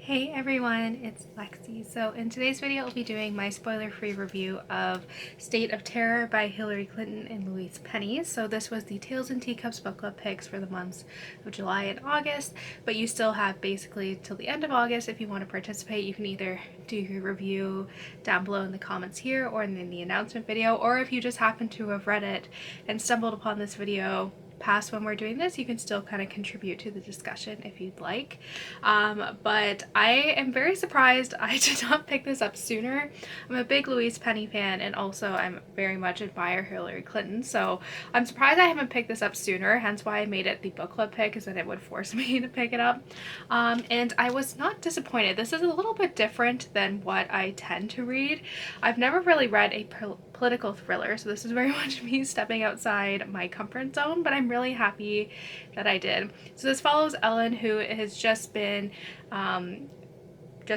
Hey everyone, it's Lexie. So in today's video I'll be doing my spoiler-free review of State of Terror by Hillary Clinton and Louise Penny. So this was the Tales and Teacups book club picks for the months of July and August, but you still have basically till the end of August if you want to participate. You can either do your review down below in the comments here or in the announcement video, or if you just happen to have read it and stumbled upon this video past when we're doing this, you can still kind of contribute to the discussion if you'd like. But I am very surprised I did not pick this up sooner. I'm a big Louise Penny fan, and also I'm very much admire Hillary Clinton, so I'm surprised I haven't picked this up sooner, hence why I made it the book club pick, is that it would force me to pick it up. And I was not disappointed. This is a little bit different than what I tend to read. I've never really read a political thriller, so this is very much me stepping outside my comfort zone, but I'm really happy that I did. So this follows Ellen, who has just been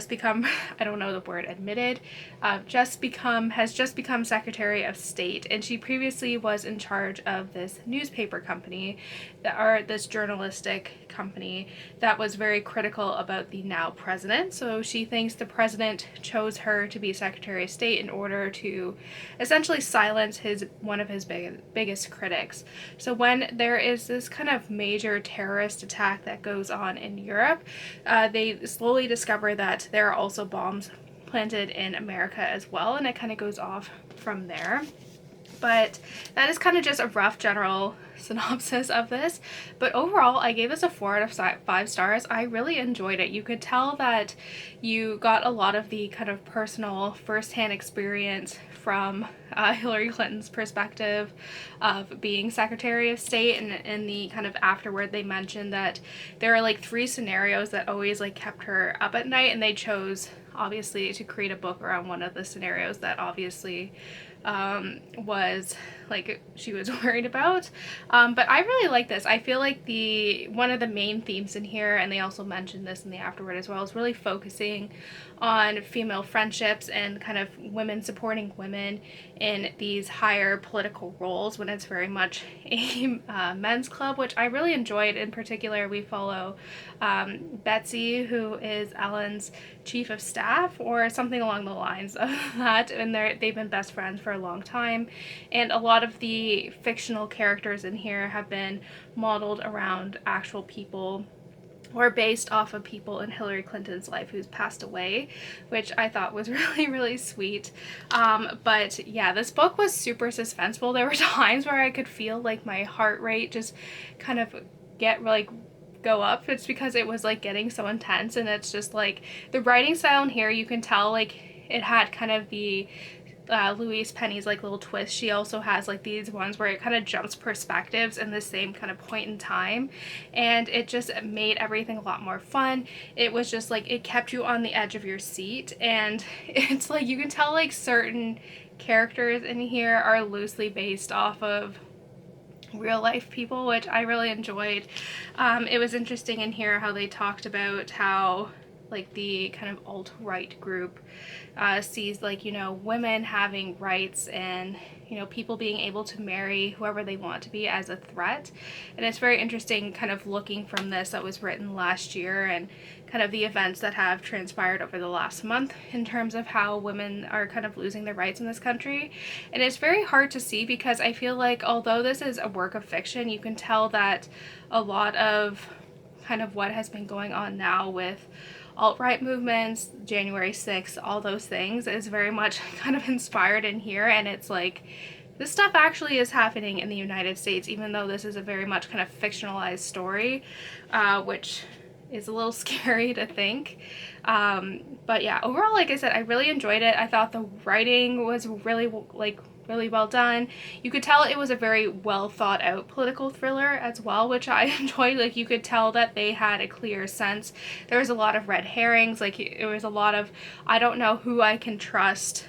become, I don't know the word, admitted, has just become Secretary of State, and she previously was in charge of this newspaper company, this journalistic company that was very critical about the now president. So she thinks the president chose her to be Secretary of State in order to essentially silence one of his biggest critics. So when there is this kind of major terrorist attack that goes on in Europe, they slowly discover that there are also bombs planted in America as well, and it kind of goes off from there. But that is kind of just a rough general synopsis of this. But overall, I gave this a 4 out of 5 stars. I really enjoyed it. You could tell that you got a lot of the kind of personal first-hand experience from Hillary Clinton's perspective of being Secretary of State, and in the kind of afterward they mentioned that there are like 3 scenarios that always like kept her up at night, and they chose obviously to create a book around one of the scenarios that obviously was like she was worried about. But I really like this. I feel like one of the main themes in here, and they also mentioned this in the afterward as well, is really focusing on female friendships and kind of women supporting women in these higher political roles when it's very much a men's club, which I really enjoyed. In particular, we follow Betsy, who is Ellen's chief of staff or something along the lines of that, and they've been best friends for a long time, and a lot of the fictional characters in here have been modeled around actual people or based off of people in Hillary Clinton's life who's passed away, which I thought was really, really sweet. But yeah, this book was super suspenseful. There were times where I could feel like my heart rate just kind of go up. It's because it was like getting so intense, and it's just like the writing style in here, you can tell like it had kind of the Louise Penny's like little twist. She also has like these ones where it kind of jumps perspectives in the same kind of point in time, and it just made everything a lot more fun. It was just like it kept you on the edge of your seat, and it's like you can tell like certain characters in here are loosely based off of real life people, which I really enjoyed. It was interesting in here how they talked about how like the kind of alt-right group sees like, you know, women having rights and, you know, people being able to marry whoever they want to be as a threat. And it's very interesting kind of looking from this that was written last year and kind of the events that have transpired over the last month in terms of how women are kind of losing their rights in this country. And it's very hard to see because I feel like although this is a work of fiction, you can tell that a lot of kind of what has been going on now with alt-right movements, January 6th, all those things is very much kind of inspired in here, and it's like this stuff actually is happening in the United States, even though this is a very much kind of fictionalized story, which is a little scary to think. But yeah, overall, like I said, I really enjoyed it. I thought the writing was really well done. You could tell it was a very well thought out political thriller as well, which I enjoyed. Like you could tell that they had a clear sense. There was a lot of red herrings, like it was a lot of I don't know who I can trust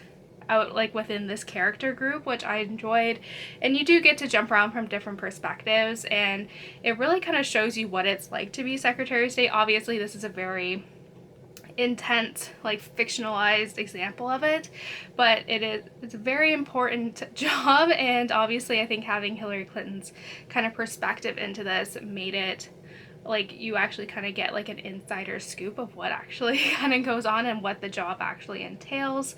out like within this character group, which I enjoyed. And you do get to jump around from different perspectives, and it really kind of shows you what it's like to be Secretary of State. Obviously this is a very intense like fictionalized example of it, but it's a very important job, and obviously I think having Hillary Clinton's kind of perspective into this made it like you actually kind of get like an insider scoop of what actually kind of goes on and what the job actually entails.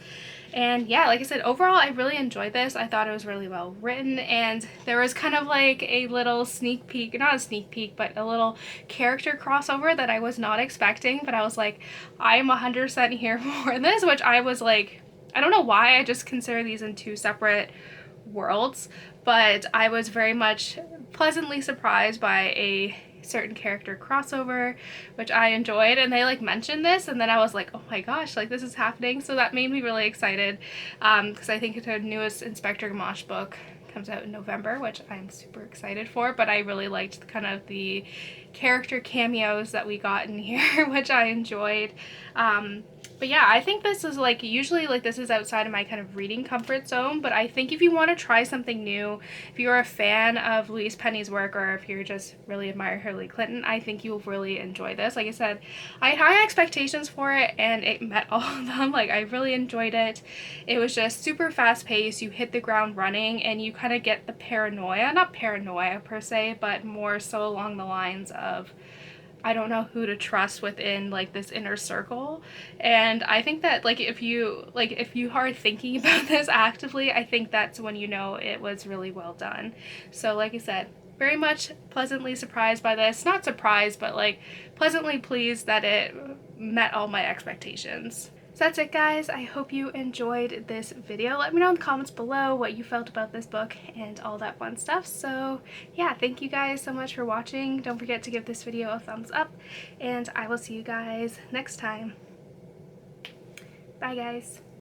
And yeah, like I said, overall I really enjoyed this. I thought it was really well written, and there was kind of like a little sneak peek, not a sneak peek, but a little character crossover that I was not expecting, but I was like, I am 100% here for this, which I was like, I don't know why, I just consider these in two separate worlds, but I was very much pleasantly surprised by a certain character crossover, which I enjoyed, and they like mentioned this, and then I was like, oh my gosh, like this is happening. So that made me really excited, because I think the newest Inspector Gamache book comes out in November, which I'm super excited for, but I really liked kind of the character cameos that we got in here, which I enjoyed. But yeah, I think this is like, usually like this is outside of my kind of reading comfort zone, but I think if you want to try something new, if you're a fan of Louise Penny's work, or if you're just really admire Hillary Clinton, I think you'll really enjoy this. Like I said, I had high expectations for it, and it met all of them. Like I really enjoyed it. It was just super fast paced, you hit the ground running, and you kind of get the paranoia, not paranoia per se, but more so along the lines of, I don't know who to trust within like this inner circle. And I think that like if you are thinking about this actively, I think that's when you know it was really well done. So like I said, very much pleasantly surprised by this. Not surprised, but like pleasantly pleased that it met all my expectations. So that's it, guys. I hope you enjoyed this video. Let me know in the comments below what you felt about this book and all that fun stuff. So yeah, thank you guys so much for watching. Don't forget to give this video a thumbs up, and I will see you guys next time. Bye, guys.